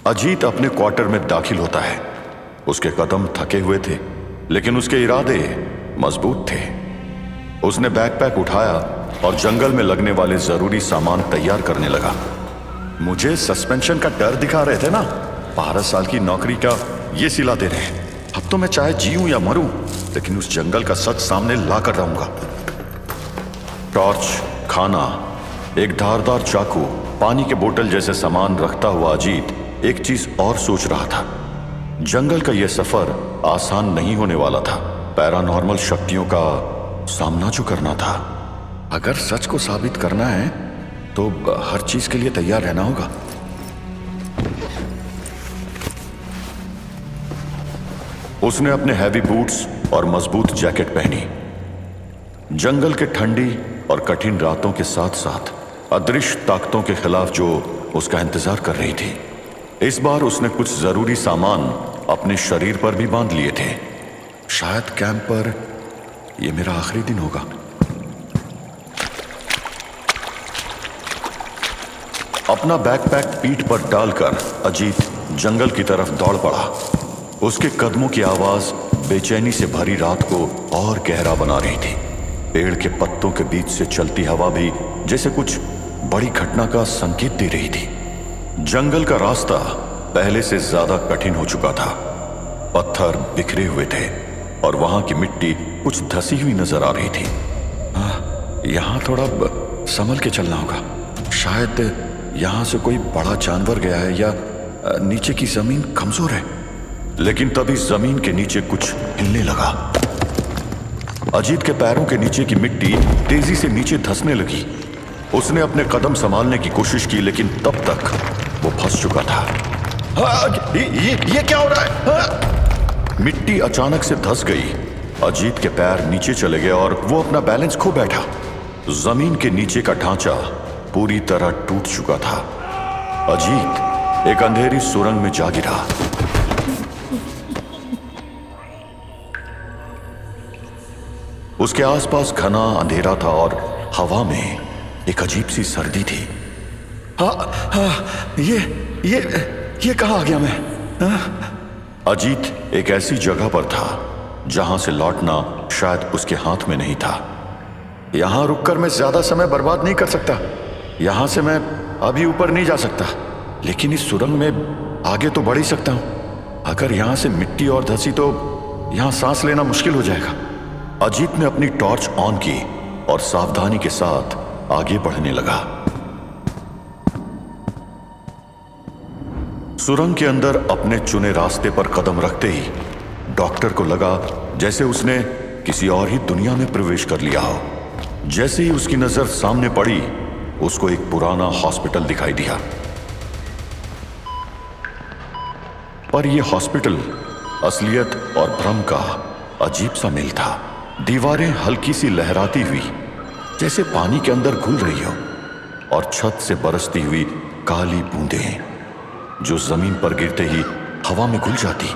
अजीत अपने क्वार्टर में दाखिल होता है। उसके कदम थके हुए थे, लेकिन उसके इरादे मजबूत थे। उसने बैकपैक उठाया और जंगल में लगने वाले जरूरी सामान तैयार करने लगा। मुझे सस्पेंशन का डर दिखा रहे थे ना, 12 साल की नौकरी का ये सिला दे रहे हैं। अब तो मैं चाहे जीऊं या मरूं, लेकिन उस जंगल का सच सामने ला कर रहूंगा। टॉर्च, खाना, एक धारदार चाकू, पानी के बोतल जैसे सामान रखता हुआ अजीत एक चीज और सोच रहा था। जंगल का यह सफर आसान नहीं होने वाला था। पैरानॉर्मल शक्तियों का सामना जो करना था, अगर सच को साबित करना है तो हर चीज के लिए तैयार रहना होगा। उसने अपने हैवी बूट्स और मजबूत जैकेट पहनी। जंगल के ठंडी और कठिन रातों के साथ साथ अदृश्य ताकतों के खिलाफ जो उसका इंतजार कर रही थी, इस बार उसने कुछ जरूरी सामान अपने शरीर पर भी बांध लिए थे। शायद कैंप पर यह मेरा आखिरी दिन होगा। अपना बैकपैक पीठ पर डालकर अजीत जंगल की तरफ दौड़ पड़ा। उसके कदमों की आवाज बेचैनी से भरी रात को और गहरा बना रही थी। पेड़ के पत्तों के बीच से चलती हवा भी जैसे कुछ बड़ी घटना का संकेत दे रही थी। जंगल का रास्ता पहले से ज्यादा कठिन हो चुका था। पत्थर बिखरे हुए थे और वहां की मिट्टी कुछ धसी हुई नजर आ रही थी। यहां थोड़ा संभल के चलना होगा। शायद यहां से कोई बड़ा जानवर गया है या नीचे की जमीन कमजोर है। लेकिन तभी जमीन के नीचे कुछ हिलने लगा। अजीत के पैरों के नीचे की मिट्टी तेजी से नीचे धंसने लगी। उसने अपने कदम संभालने की कोशिश की, लेकिन तब तक वो फंस चुका था। ये क्या हो रहा है? मिट्टी अचानक से धंस गई। अजीत के पैर नीचे चले गए और वो अपना बैलेंस खो बैठा। जमीन के नीचे का ढांचा पूरी तरह टूट चुका था। अजीत एक अंधेरी सुरंग में जा गिरा। उसके आसपास घना अंधेरा था और हवा में एक अजीब सी सर्दी थी। ये कहां आ गया मैं? अजीत एक ऐसी जगह पर था जहां से लौटना शायद उसके हाथ में नहीं था। यहां रुककर मैं ज्यादा समय बर्बाद नहीं कर सकता। यहां से मैं अभी ऊपर नहीं जा सकता, लेकिन इस सुरंग में आगे तो बढ़ ही सकता हूं। अगर यहां से मिट्टी और धंसी तो यहां सांस लेना मुश्किल हो जाएगा। अजीत ने अपनी टॉर्च ऑन की और सावधानी के साथ आगे बढ़ने लगा। सुरंग के अंदर अपने चुने रास्ते पर कदम रखते ही डॉक्टर को लगा जैसे उसने किसी और ही दुनिया में प्रवेश कर लिया हो। जैसे ही उसकी नजर सामने पड़ी, उसको एक पुराना हॉस्पिटल दिखाई दिया। पर यह हॉस्पिटल असलियत और भ्रम का अजीब सा मेल था। दीवारें हल्की सी लहराती हुई जैसे पानी के अंदर घुल रही हो, और छत से बरसती हुई काली बूंदें जो जमीन पर गिरते ही हवा में घुल जाती।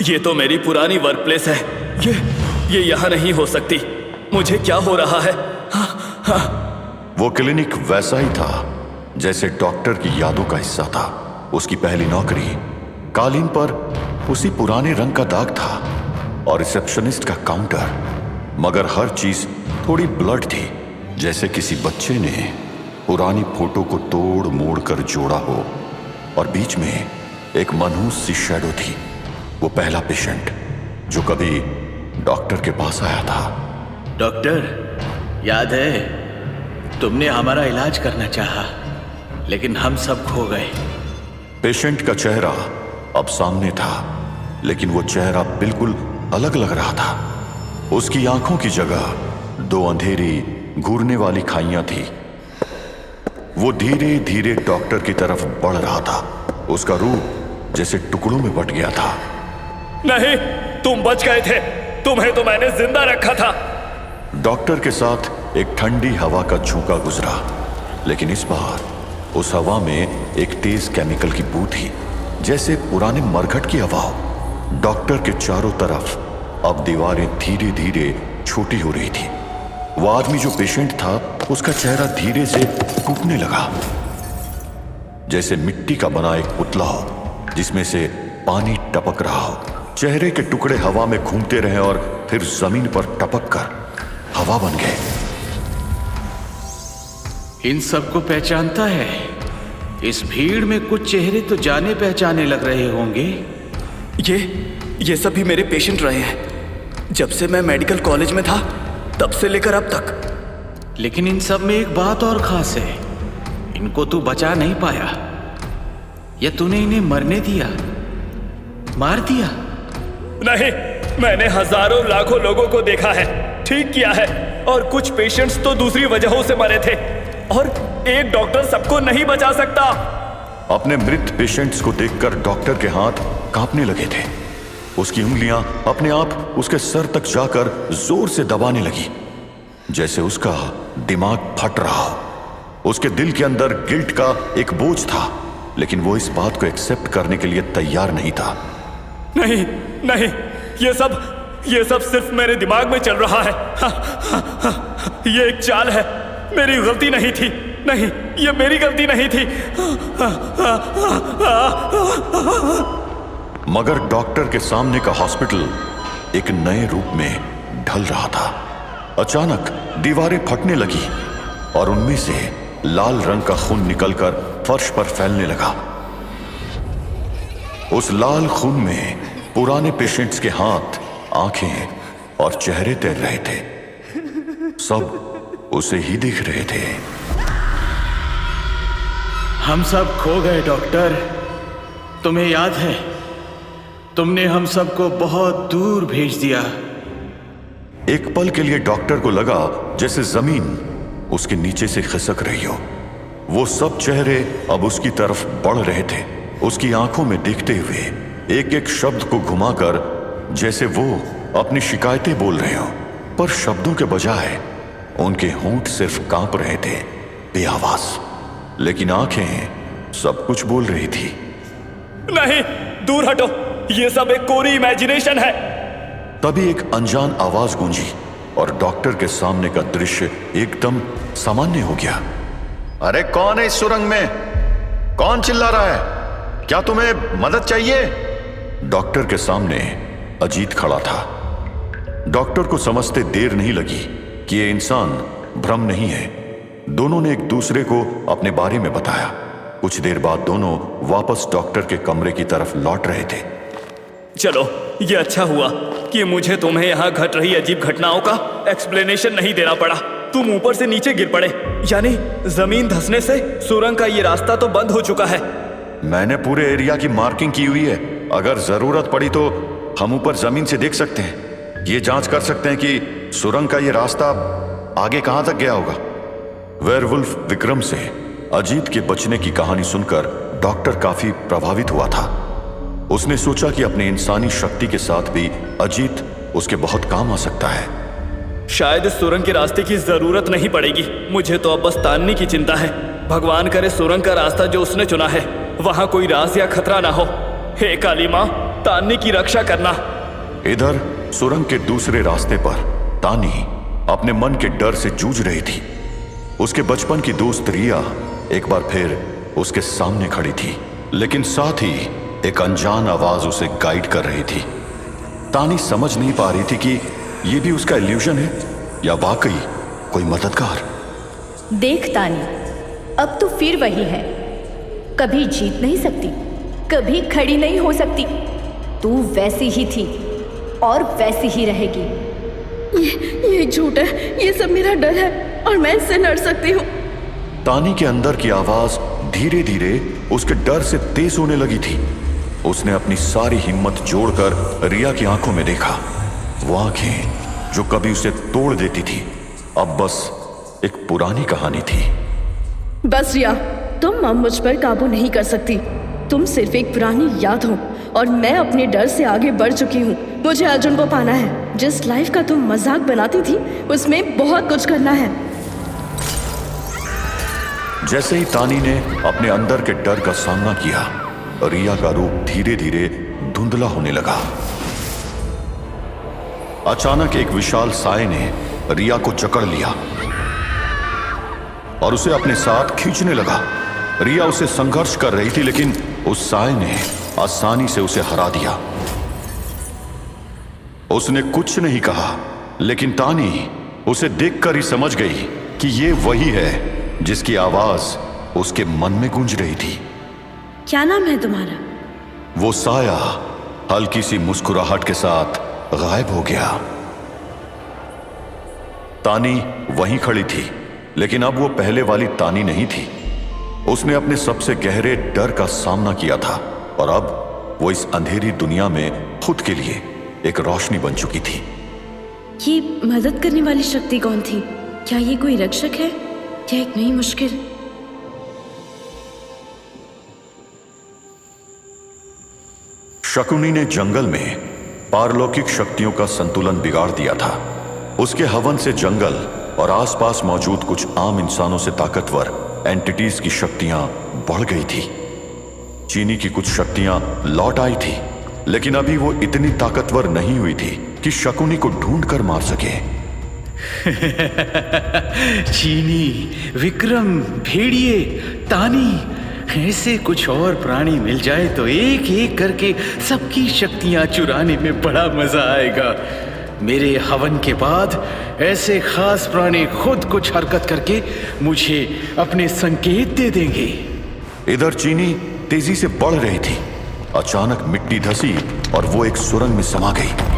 ये तो मेरी पुरानी वर्क प्लेस है। ये यहां नहीं हो सकती। मुझे क्या हो रहा है? वो क्लिनिक वैसा ही था जैसे डॉक्टर की यादों का हिस्सा था। उसकी पहली नौकरी, कालीन पर उसी पुराने रंग का दाग था और रिसेप्शनिस्ट का काउंटर, मगर हर चीज थोड़ी ब्लड थी, जैसे किसी बच्चे ने पुरानी फोटो को तोड़ मोड़ कर जोड़ा हो। और बीच में एक मनहूस सी शैडो थी, वो पहला पेशेंट जो कभी डॉक्टर के पास आया था। डॉक्टर, याद है तुमने हमारा इलाज करना चाहा, लेकिन हम सब खो गए। पेशेंट का चेहरा अब सामने था, लेकिन वो चेहरा बिल्कुल अलग लग रहा था। उसकी आंखों की जगह दो अंधेरी घूरने वाली खाइयां थी। वो धीरे धीरे डॉक्टर की तरफ बढ़ रहा था। उसका रूप जैसे टुकड़ों में बट गया था। नहीं, तुम बच गए थे। तुम्हें तो मैंने जिंदा रखा था। डॉक्टर के साथ एक ठंडी हवा का झोंका गुजरा, लेकिन इस बार उस हवा में एक तेज केमिकल की बू थी, जैसे पुराने मरघट की हवा हो। डॉक्टर के चारों तरफ अब दीवारें धीरे धीरे छोटी हो रही थी। वो आदमी जो पेशेंट था, उसका चेहरा धीरे से टूटने लगा, जैसे मिट्टी का बना एक पुतला हो जिसमें से पानी टपक रहा हो। चेहरे के टुकड़े हवा में घूमते रहे और फिर जमीन पर टपक कर हवा बन गए। इन सबको पहचानता है? इस भीड़ में कुछ चेहरे तो जाने पहचाने लग रहे होंगे। ये सभी मेरे पेशेंट रहे हैं जब से मैं मेडिकल कॉलेज में था, तब से लेकर अब तक। लेकिन इन सब में एक बात और खास है, इनको तू बचा नहीं पाया, या तूने इन्हें मरने दिया, मार दिया? नहीं, मैंने हजारों लाखों लोगों को देखा है, ठीक किया है, और कुछ पेशेंट्स तो दूसरी वजहों से मरे थे, और एक डॉक्टर सबको नहीं बचा सकता। अपने मृत पेशेंट्स को देखकर डॉक्टर के हाथ कांपने लगे थे। उसकी उंगलियां अपने आप उसके सर तक जाकर जोर से दबाने लगी, जैसे उसका दिमाग फट रहा हो। उसके दिल के अंदर गिल्ट का एक बोझ था, लेकिन वो इस बात को एक्सेप्ट करने के लिए तैयार नहीं था। नहीं नहीं, ये सब सिर्फ मेरे दिमाग में चल रहा है। ये एक चाल है, मेरी गलती नहीं थी। नहीं, ये मेरी गलती नहीं थी। मगर डॉक्टर के सामने का हॉस्पिटल एक नए रूप में ढल रहा था। अचानक दीवारें फटने लगी और उनमें से लाल रंग का खून निकलकर फर्श पर फैलने लगा। उस लाल खून में पुराने पेशेंट्स के हाथ, आंखें और चेहरे तैर रहे थे। सब उसे ही देख रहे थे। हम सब खो गए डॉक्टर। तुम्हें याद है, तुमने हम सबको बहुत दूर भेज दिया। एक पल के लिए डॉक्टर को लगा जैसे जमीन उसके नीचे से खिसक रही हो। वो सब चेहरे अब उसकी तरफ बढ़ रहे थे, उसकी आंखों में देखते हुए, एक एक शब्द को घुमाकर, जैसे वो अपनी शिकायतें बोल रहे हो, पर शब्दों के बजाय उनके होंठ सिर्फ कांप रहे थे, बेआवाज। लेकिन आंखें सब कुछ बोल रही थी। नहीं, दूर हटो, ये सब एक कोरी इमेजिनेशन है। तभी एक अनजान आवाज गूंजी और डॉक्टर के सामने का दृश्य एकदम सामान्य हो गया। अरे कौन है इस सुरंग में? कौन चिल्ला रहा है? क्या तुम्हें मदद चाहिए? डॉक्टर के सामने अजीत खड़ा था। डॉक्टर को समझते देर नहीं लगी कि ये इंसान भ्रम नहीं है। दोनों ने एक दूसरे को अपने बारे में बताया। कुछ देर बाद दोनों वापस डॉक्टर के कमरे की तरफ लौट रहे थे। चलो, ये अच्छा हुआ कि मुझे तुम्हें यहाँ घट रही अजीब घटनाओं का एक्सप्लेनेशन नहीं देना पड़ा। तुम ऊपर से नीचे गिर पड़े, यानी जमीन धंसने से सुरंग का ये रास्ता तो बंद हो चुका है। मैंने पूरे एरिया की मार्किंग की हुई है। अगर जरूरत पड़ी तो हम ऊपर जमीन से देख सकते हैं। ये जांच कर सकते हैं कि सुरंग का ये रास्ता आगे कहां तक गया होगा। वेयरवुल्फ विक्रम से अजीत के बचने की कहानी सुनकर डॉक्टर काफी प्रभावित हुआ था। उसने सोचा कि अपने इंसानी शक्ति के साथ भी अजीत उसके बहुत काम आ सकता है। शायद इस सुरंग के रास्ते की जरूरत नहीं पड़ेगी। मुझे तो अब बस तान्नी की चिंता है। भगवान करे सुरंग का रास्ता जो उसने चुना है वहां कोई राज या खतरा ना हो। हे काली मां, तान्नी की रक्षा करना। इधर सुरंग के दूसरे रास्ते पर तानी अपने मन के डर से जूझ रही थी। उसके बचपन की दोस्त रिया एक बार फिर उसके सामने खड़ी थी, लेकिन साथ ही एक अनजान आवाज उसे गाइड कर रही थी। तानी समझ नहीं पा रही थी कि ये भी उसका इल्यूजन है या वाकई कोई मददगार। देख तानी, अब तू फिर वही है। कभी जीत नहीं सकती, कभी खड़ी नहीं हो सकती। तू वैसी ही थी और वैसी ही रहेगी। ये झूठ है, ये सब मेरा डर है और मैं इससे लड़ सकती हूँ। तानी के अंदर की आवाज धीरे धीरे उसके डर से तेज होने लगी थी। उसने अपनी सारी हिम्मत जोड़कर रिया की आंखों में देखा। वो आंखें जो कभी उसे तोड़ देती थी, अब बस एक पुरानी कहानी थी। बस रिया, तुम अब मुझ पर काबू नहीं कर सकती। तुम सिर्फ एक पुरानी याद हो और मैं अपने डर से आगे बढ़ चुकी हूँ। मुझे अर्जुन को पाना है। जिस लाइफ का तुम मजाक बनाती थी उसमें बहुत कुछ करना है। जैसे ही तानी ने अपने अंदर के डर का सामना किया, रिया का रूप धीरे धीरे धुंधला होने लगा। अचानक एक विशाल साए ने रिया को जकड़ लिया और उसे अपने साथ खींचने लगा। रिया उसे संघर्ष कर रही थी, लेकिन उस साय ने आसानी से उसे हरा दिया। उसने कुछ नहीं कहा, लेकिन तानी उसे देखकर ही समझ गई कि ये वही है जिसकी आवाज उसके मन में गूंज रही थी। क्या नाम है तुम्हारा? वो साया हल्की सी मुस्कुराहट के साथ गायब हो गया। तानी वहीं खड़ी थी, लेकिन अब वो पहले वाली तानी नहीं थी। उसने अपने सबसे गहरे डर का सामना किया था और अब वो इस अंधेरी दुनिया में खुद के लिए एक रोशनी बन चुकी थी। ये मदद करने वाली शक्ति कौन थी? क्या ये कोई रक्षक है या एक नई मुश्किल? शकुनी ने जंगल में पारलौकिक शक्तियों का संतुलन बिगाड़ दिया था। उसके हवन से जंगल और आसपास मौजूद कुछ आम इंसानों से ताकतवर एंटिटीज की शक्तियां बढ़ गई थी। चीनी की कुछ शक्तियां लौट आई थी, लेकिन अभी वो इतनी ताकतवर नहीं हुई थी कि शकुनी को ढूंढ कर मार सके। चीनी, विक्रम, भेड़िए, तानी, ऐसे कुछ और प्राणी मिल जाए तो एक एक करके सबकी शक्तियां चुराने में बड़ा मजा आएगा। मेरे हवन के बाद ऐसे खास प्राणी खुद कुछ हरकत करके मुझे अपने संकेत दे देंगे। इधर चीनी तेजी से बढ़ रही थी। अचानक मिट्टी धसी और वो एक सुरंग में समा गई।